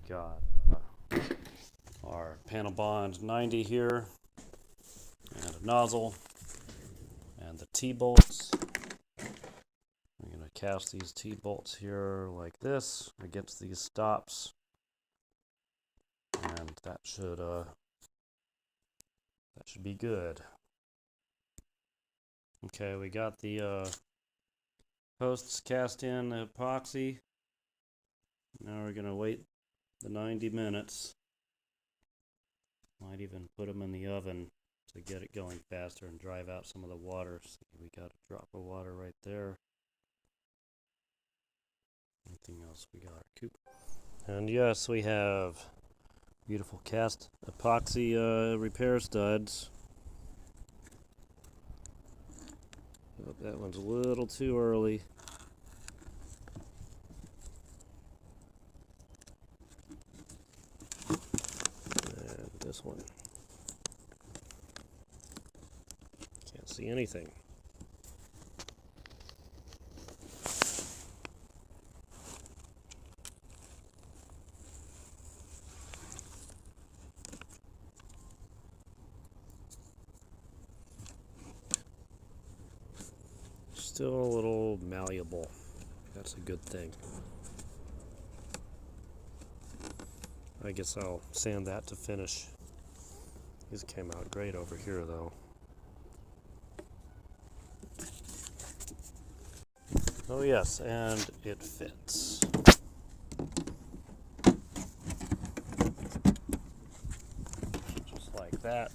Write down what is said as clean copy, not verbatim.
got our panel bond 90 here, and a nozzle, and the T-bolts. I'm going to cast these T-bolts here like this against these stops, and that should be good. Okay, we got the posts cast in epoxy. Now we're going to wait the 90 minutes. Might even put them in the oven to get it going faster and drive out some of the water. See, we got a drop of water right there. Anything else? We got our coop. And yes, we have beautiful cast epoxy repair studs. Oh, that one's a little too early. And this one. Can't see anything. Still a little malleable. That's a good thing. I guess I'll sand that to finish. These came out great over here though. Oh yes, and it fits. Just like that.